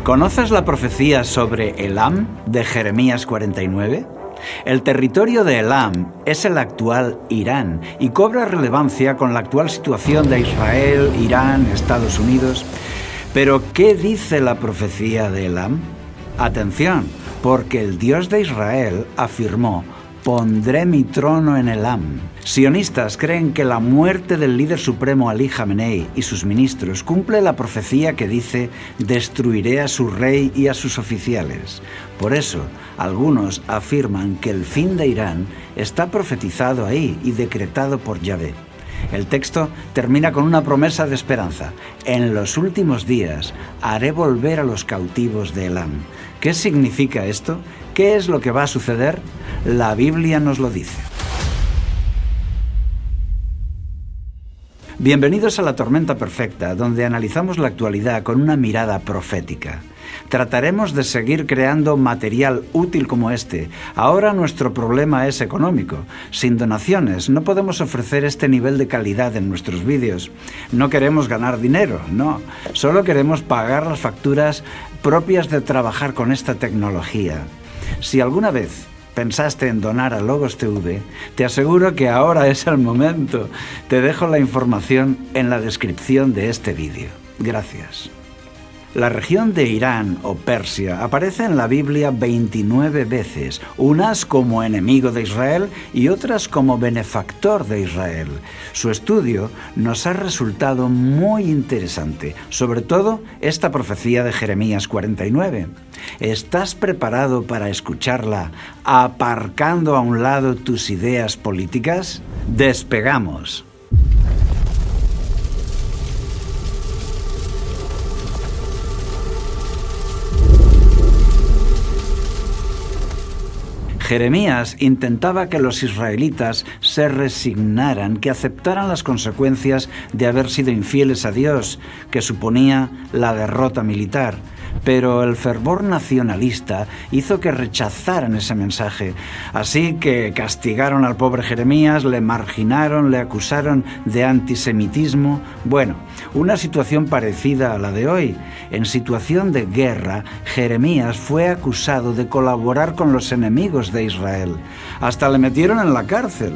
¿Conoces la profecía sobre Elam de Jeremías 49? El territorio de Elam es el actual Irán y cobra relevancia con la actual situación de Israel, Irán, Estados Unidos. Pero, ¿qué dice la profecía de Elam? Atención, porque el Dios de Israel afirmó: pondré mi trono en Elam. Sionistas creen que la muerte del líder supremo Ali Jamenei y sus ministros cumple la profecía que dice: destruiré a su rey y a sus oficiales. Por eso, algunos afirman que el fin de Irán está profetizado ahí y decretado por Yahvé. El texto termina con una promesa de esperanza: en los últimos días haré volver a los cautivos de Elam. ¿Qué significa esto? ¿Qué es lo que va a suceder? La Biblia nos lo dice. Bienvenidos a La Tormenta Perfecta, donde analizamos la actualidad con una mirada profética. Trataremos de seguir creando material útil como este. Ahora nuestro problema es económico. Sin donaciones no podemos ofrecer este nivel de calidad en nuestros vídeos. No queremos ganar dinero, no. Solo queremos pagar las facturas propias de trabajar con esta tecnología. Si alguna vez pensaste en donar a Logos TV, te aseguro que ahora es el momento. Te dejo la información en la descripción de este vídeo. Gracias. La región de Irán o Persia aparece en la Biblia 29 veces, unas como enemigo de Israel y otras como benefactor de Israel. Su estudio nos ha resultado muy interesante, sobre todo esta profecía de Jeremías 49. ¿Estás preparado para escucharla aparcando a un lado tus ideas políticas? ¡Despegamos! Jeremías intentaba que los israelitas se resignaran, que aceptaran las consecuencias de haber sido infieles a Dios, que suponía la derrota militar. Pero el fervor nacionalista hizo que rechazaran ese mensaje. Así que castigaron al pobre Jeremías, le marginaron, le acusaron de antisemitismo. Bueno, una situación parecida a la de hoy. En situación de guerra, Jeremías fue acusado de colaborar con los enemigos de Israel. Hasta le metieron en la cárcel.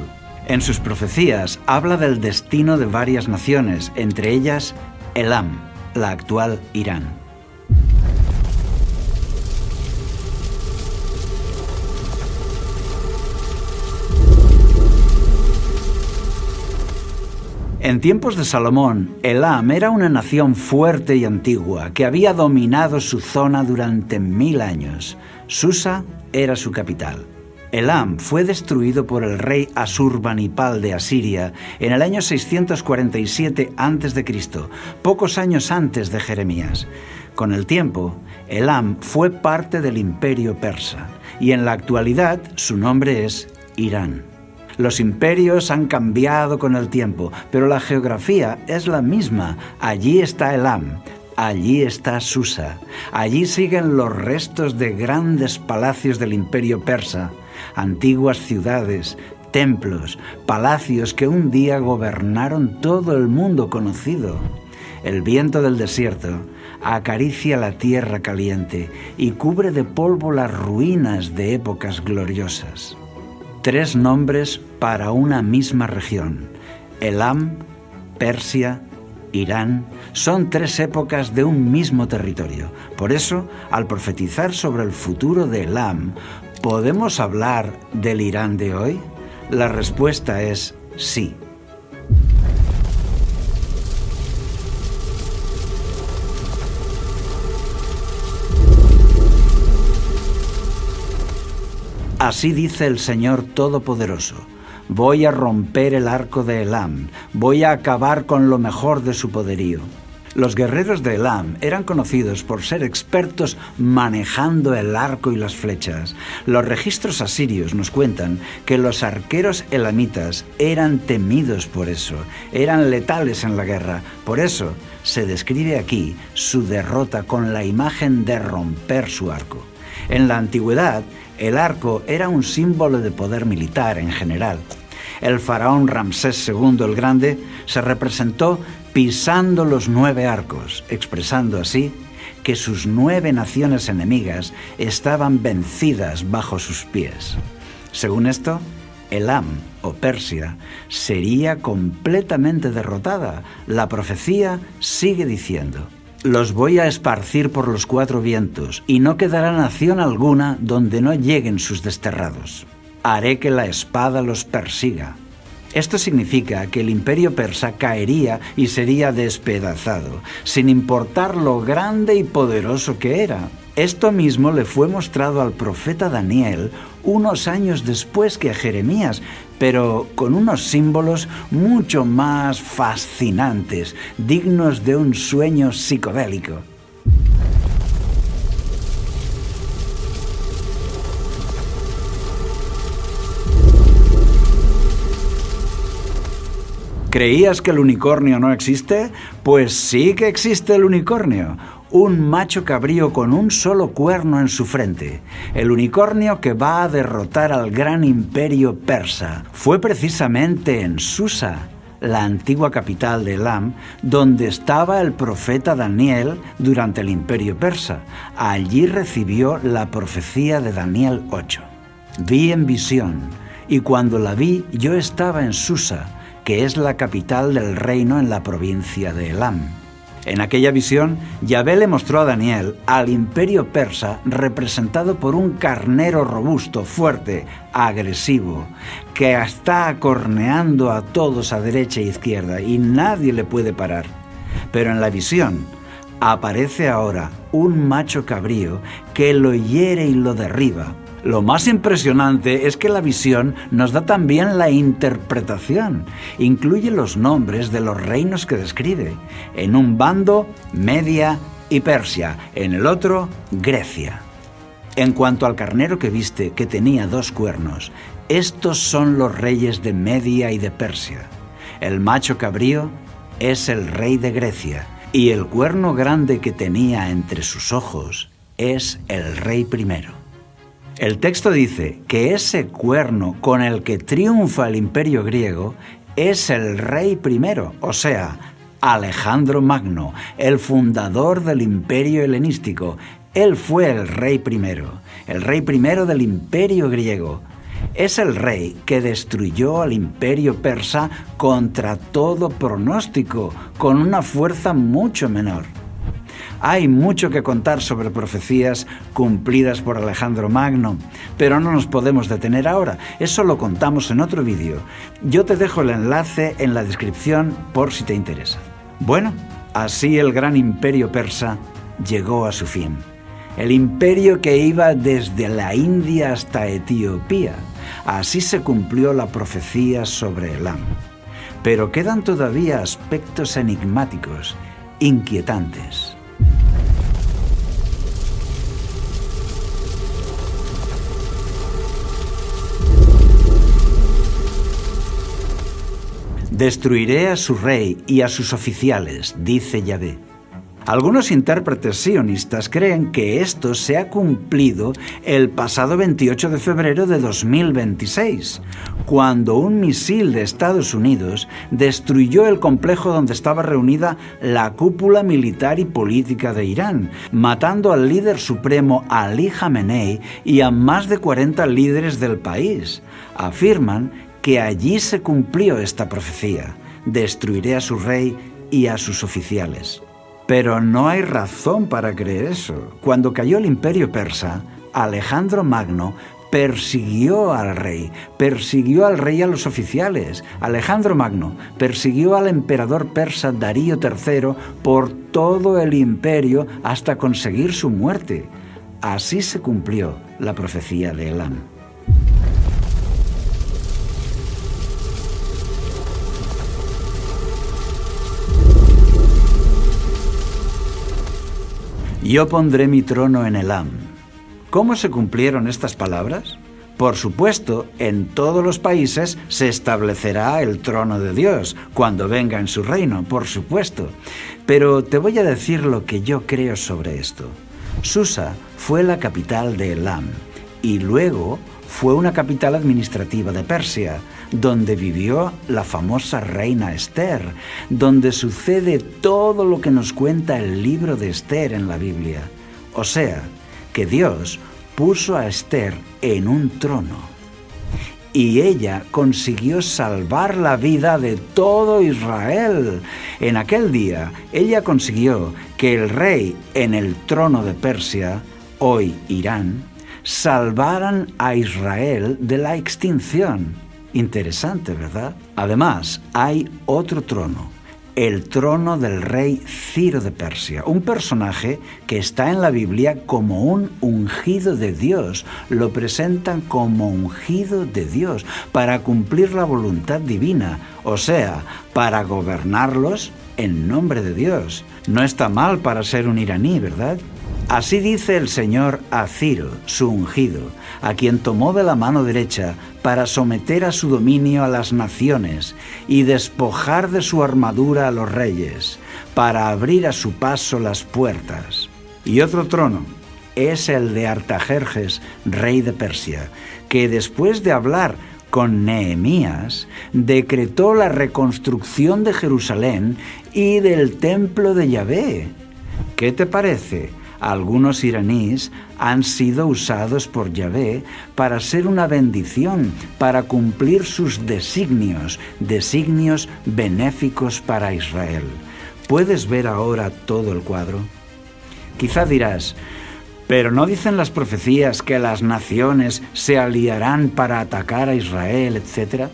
En sus profecías habla del destino de varias naciones, entre ellas Elam, la actual Irán. En tiempos de Salomón, Elam era una nación fuerte y antigua que había dominado su zona durante 1000 años. Susa era su capital. Elam fue destruido por el rey Asurbanipal de Asiria en el año 647 a.C., pocos años antes de Jeremías. Con el tiempo, Elam fue parte del imperio persa y en la actualidad su nombre es Irán. Los imperios han cambiado con el tiempo, pero la geografía es la misma. Allí está Elam, allí está Susa. Allí siguen los restos de grandes palacios del imperio persa, antiguas ciudades, templos, palacios que un día gobernaron todo el mundo conocido. El viento del desierto acaricia la tierra caliente y cubre de polvo las ruinas de épocas gloriosas. 3 nombres para una misma región. Elam, Persia, Irán, son 3 épocas de un mismo territorio. Por eso, al profetizar sobre el futuro de Elam, ¿podemos hablar del Irán de hoy? La respuesta es sí. Así dice el Señor Todopoderoso: voy a romper el arco de Elam, voy a acabar con lo mejor de su poderío. Los guerreros de Elam eran conocidos por ser expertos manejando el arco y las flechas. Los registros asirios nos cuentan que los arqueros elamitas eran temidos por eso, eran letales en la guerra. Por eso se describe aquí su derrota con la imagen de romper su arco. En la antigüedad, el arco era un símbolo de poder militar en general. El faraón Ramsés II el Grande se representó pisando los 9 arcos, expresando así que sus 9 naciones enemigas estaban vencidas bajo sus pies. Según esto, Elam, o Persia, sería completamente derrotada. La profecía sigue diciendo: los voy a esparcir por los 4 vientos, y no quedará nación alguna donde no lleguen sus desterrados. Haré que la espada los persiga. Esto significa que el imperio persa caería y sería despedazado, sin importar lo grande y poderoso que era. Esto mismo le fue mostrado al profeta Daniel unos años después que a Jeremías, pero con unos símbolos mucho más fascinantes, dignos de un sueño psicodélico. ¿Creías que el unicornio no existe? Pues sí que existe el unicornio. Un macho cabrío con un solo cuerno en su frente. El unicornio que va a derrotar al gran imperio persa. Fue precisamente en Susa, la antigua capital de Elam, donde estaba el profeta Daniel durante el imperio persa. Allí recibió la profecía de Daniel 8. Vi en visión, y cuando la vi yo estaba en Susa, que es la capital del reino en la provincia de Elam. En aquella visión, Yahvé le mostró a Daniel al imperio persa representado por un carnero robusto, fuerte, agresivo, que está acorneando a todos a derecha e izquierda y nadie le puede parar. Pero en la visión aparece ahora un macho cabrío que lo hiere y lo derriba. Lo más impresionante es que la visión nos da también la interpretación. Incluye los nombres de los reinos que describe. En un bando, Media y Persia. En el otro, Grecia. En cuanto al carnero que viste, que tenía 2 cuernos, estos son los reyes de Media y de Persia. El macho cabrío es el rey de Grecia, y el cuerno grande que tenía entre sus ojos es el rey primero. El texto dice que ese cuerno con el que triunfa el imperio griego es el rey primero, o sea, Alejandro Magno, el fundador del imperio helenístico. Él fue el rey primero del imperio griego. Es el rey que destruyó al imperio persa contra todo pronóstico, con una fuerza mucho menor. Hay mucho que contar sobre profecías cumplidas por Alejandro Magno, pero no nos podemos detener ahora. Eso lo contamos en otro vídeo. Yo te dejo el enlace en la descripción por si te interesa. Bueno, así el gran imperio persa llegó a su fin. El imperio que iba desde la India hasta Etiopía. Así se cumplió la profecía sobre Elam. Pero quedan todavía aspectos enigmáticos, inquietantes. Destruiré a su rey y a sus oficiales, dice Yahvé. Algunos intérpretes sionistas creen que esto se ha cumplido el pasado 28 de febrero de 2026, cuando un misil de Estados Unidos destruyó el complejo donde estaba reunida la cúpula militar y política de Irán, matando al líder supremo Ali Jamenei y a más de 40 líderes del país. Afirman que allí se cumplió esta profecía: destruiré a su rey y a sus oficiales. Pero no hay razón para creer eso. Cuando cayó el imperio persa, Alejandro Magno persiguió al rey y a los oficiales. Alejandro Magno persiguió al emperador persa Darío III por todo el imperio hasta conseguir su muerte. Así se cumplió la profecía de Elam. Yo pondré mi trono en Elam. ¿Cómo se cumplieron estas palabras? Por supuesto, en todos los países se establecerá el trono de Dios cuando venga en su reino, por supuesto. Pero te voy a decir lo que yo creo sobre esto. Susa fue la capital de Elam y luego fue una capital administrativa de Persia. donde vivió la famosa reina Esther, donde sucede todo lo que nos cuenta el libro de Esther en la Biblia. O sea, que Dios puso a Esther en un trono y ella consiguió salvar la vida de todo Israel. En aquel día, ella consiguió que el rey en el trono de Persia, hoy Irán, salvaran a Israel de la extinción. Interesante, ¿verdad? Además, hay otro trono, el trono del rey Ciro de Persia, un personaje que está en la Biblia como un ungido de Dios. Lo presentan como ungido de Dios para cumplir la voluntad divina, o sea, para gobernarlos en nombre de Dios. No está mal para ser un iraní, ¿verdad? Así dice el Señor a Ciro, su ungido, a quien tomó de la mano derecha para someter a su dominio a las naciones y despojar de su armadura a los reyes, para abrir a su paso las puertas. Y otro trono es el de Artajerjes, rey de Persia, que después de hablar con Nehemías, decretó la reconstrucción de Jerusalén y del templo de Yahvé. ¿Qué te parece? Algunos iraníes han sido usados por Yahvé para ser una bendición, para cumplir sus designios benéficos para Israel. ¿Puedes ver ahora todo el cuadro? Quizá dirás, ¿pero no dicen las profecías que las naciones se aliarán para atacar a Israel, etcétera?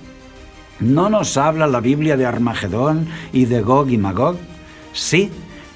¿No nos habla la Biblia de Armagedón y de Gog y Magog? Sí,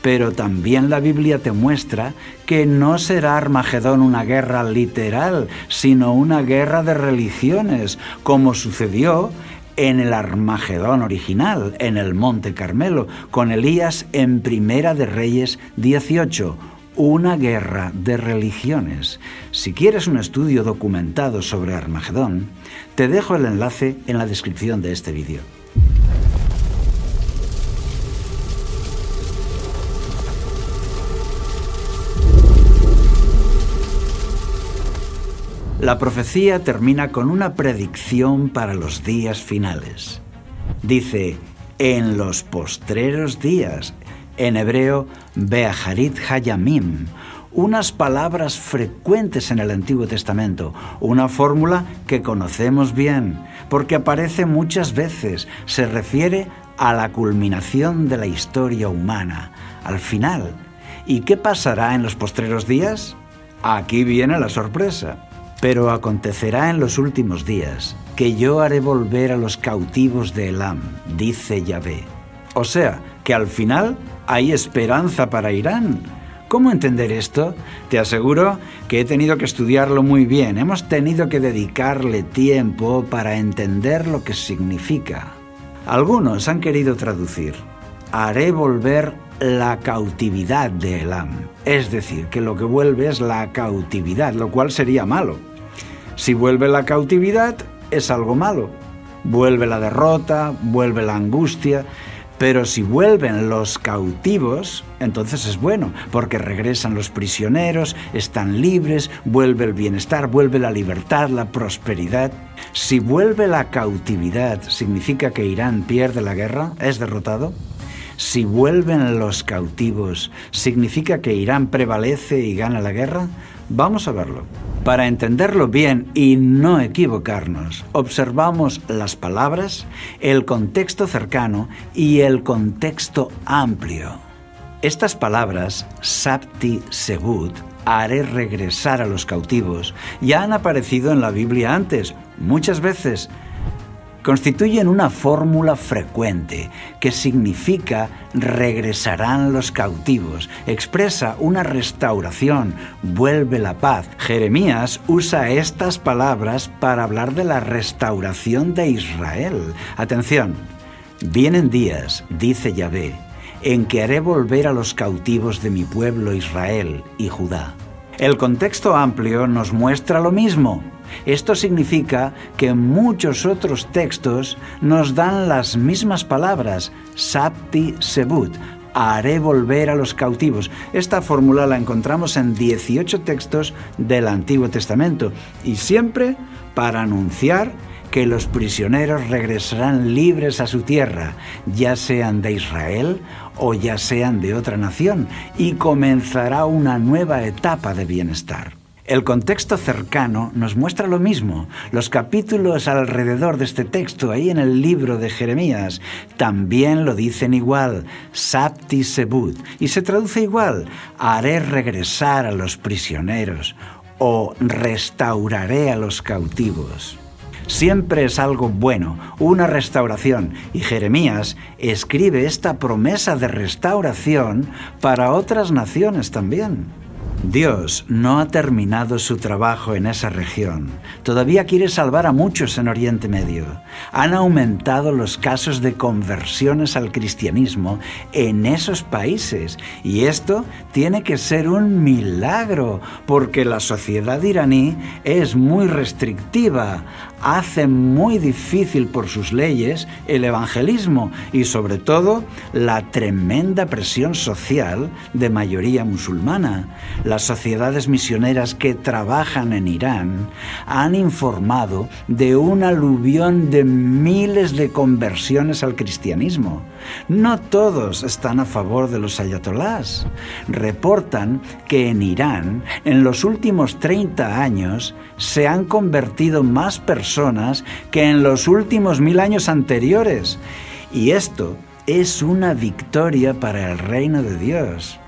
pero también la Biblia te muestra que no será Armagedón una guerra literal, sino una guerra de religiones, como sucedió en el Armagedón original, en el Monte Carmelo, con Elías en Primera de Reyes 18, una guerra de religiones. Si quieres un estudio documentado sobre Armagedón, te dejo el enlace en la descripción de este vídeo. La profecía termina con una predicción para los días finales. Dice, en los postreros días, en hebreo, Beaharit Hayamim, unas palabras frecuentes en el Antiguo Testamento, una fórmula que conocemos bien, porque aparece muchas veces, se refiere a la culminación de la historia humana, al final. ¿Y qué pasará en los postreros días? Aquí viene la sorpresa. Pero acontecerá en los últimos días que yo haré volver a los cautivos de Elam, dice Yahvé. O sea, que al final hay esperanza para Irán. ¿Cómo entender esto? Te aseguro que he tenido que estudiarlo muy bien. Hemos tenido que dedicarle tiempo para entender lo que significa. Algunos han querido traducir, haré volver la cautividad de Elam. Es decir, que lo que vuelve es la cautividad, lo cual sería malo. Si vuelve la cautividad, es algo malo. Vuelve la derrota, vuelve la angustia. Pero si vuelven los cautivos, entonces es bueno, porque regresan los prisioneros, están libres, vuelve el bienestar, vuelve la libertad, la prosperidad. Si vuelve la cautividad, ¿significa que Irán pierde la guerra? ¿Es derrotado? Si vuelven los cautivos, ¿significa que Irán prevalece y gana la guerra? Vamos a verlo. Para entenderlo bien y no equivocarnos, observamos las palabras, el contexto cercano y el contexto amplio. Estas palabras, Sabti Sebut, haré regresar a los cautivos, ya han aparecido en la Biblia antes, muchas veces. Constituyen una fórmula frecuente que significa regresarán los cautivos, expresa una restauración, vuelve la paz. Jeremías usa estas palabras para hablar de la restauración de Israel. Atención, vienen días, dice Yahvé, en que haré volver a los cautivos de mi pueblo Israel y Judá. El contexto amplio nos muestra lo mismo. Esto significa que muchos otros textos nos dan las mismas palabras, Sabti Sebut, haré volver a los cautivos. Esta fórmula la encontramos en 18 textos del Antiguo Testamento y siempre para anunciar que los prisioneros regresarán libres a su tierra, ya sean de Israel o ya sean de otra nación, y comenzará una nueva etapa de bienestar. El contexto cercano nos muestra lo mismo. Los capítulos alrededor de este texto, ahí en el libro de Jeremías, también lo dicen igual, Sabti Sebut, y se traduce igual, haré regresar a los prisioneros, o restauraré a los cautivos. Siempre es algo bueno, una restauración, y Jeremías escribe esta promesa de restauración para otras naciones también. Dios no ha terminado su trabajo en esa región. Todavía quiere salvar a muchos en Oriente Medio. Han aumentado los casos de conversiones al cristianismo en esos países. Y esto tiene que ser un milagro, porque la sociedad iraní es muy restrictiva. Hace muy difícil por sus leyes el evangelismo y sobre todo la tremenda presión social de mayoría musulmana. Las sociedades misioneras que trabajan en Irán han informado de un aluvión de miles de conversiones al cristianismo. No todos están a favor de los ayatolás. Reportan que en Irán, en los últimos 30 años, se han convertido más personas que en los últimos 1000 años anteriores. Y esto es una victoria para el reino de Dios.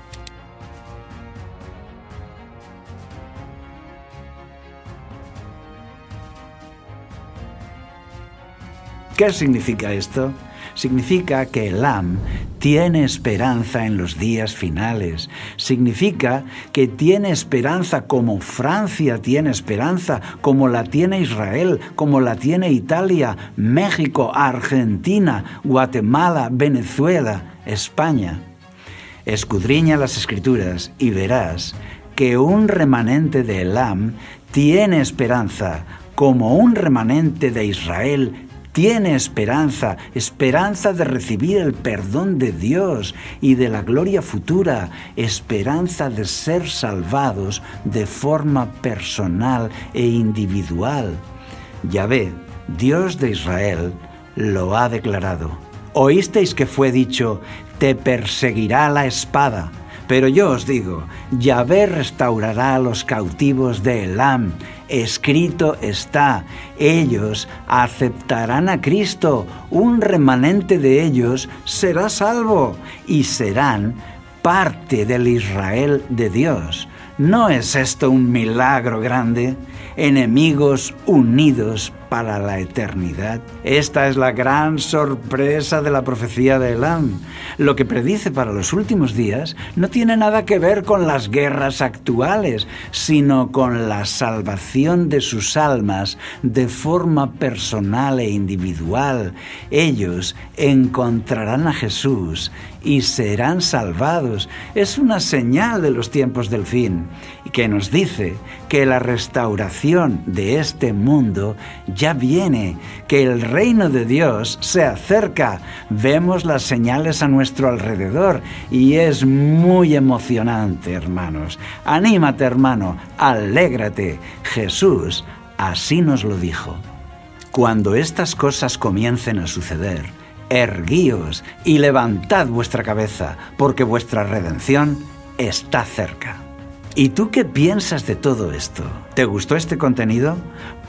¿Qué significa esto? Significa que Elam tiene esperanza en los días finales. Significa que tiene esperanza como Francia tiene esperanza, como la tiene Israel, como la tiene Italia, México, Argentina, Guatemala, Venezuela, España. Escudriña las Escrituras y verás que un remanente de Elam tiene esperanza, como un remanente de Israel tiene esperanza, esperanza de recibir el perdón de Dios y de la gloria futura, esperanza de ser salvados de forma personal e individual. Yahvé, Dios de Israel, lo ha declarado. Oísteis que fue dicho, te perseguirá la espada. Pero yo os digo, Yahvé restaurará a los cautivos de Elam. Escrito está, ellos aceptarán a Cristo, un remanente de ellos será salvo y serán parte del Israel de Dios. ¿No es esto un milagro grande? Enemigos unidos para la eternidad. Esta es la gran sorpresa de la profecía de Elam. Lo que predice para los últimos días no tiene nada que ver con las guerras actuales, sino con la salvación de sus almas de forma personal e individual. Ellos encontrarán a Jesús y serán salvados. Es una señal de los tiempos del fin, que nos dice que la restauración de este mundo ya viene, que el reino de Dios se acerca. Vemos las señales a nuestro alrededor y es muy emocionante, hermanos. Anímate, hermano, alégrate. Jesús así nos lo dijo. Cuando estas cosas comiencen a suceder, erguíos y levantad vuestra cabeza, porque vuestra redención está cerca. ¿Y tú qué piensas de todo esto? ¿Te gustó este contenido?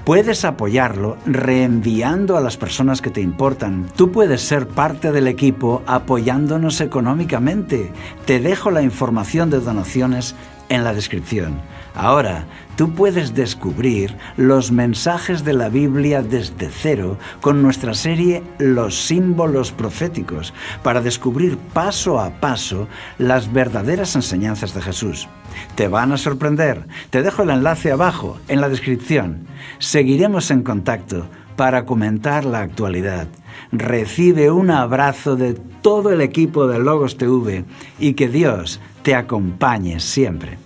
Puedes apoyarlo reenviando a las personas que te importan. Tú puedes ser parte del equipo apoyándonos económicamente. Te dejo la información de donaciones en la descripción. Ahora, tú puedes descubrir los mensajes de la Biblia desde cero con nuestra serie Los símbolos proféticos, para descubrir paso a paso las verdaderas enseñanzas de Jesús. Te van a sorprender. Te dejo el enlace abajo, en la descripción. Seguiremos en contacto para comentar la actualidad. Recibe un abrazo de todo el equipo de Logos TV y que Dios te acompañe siempre.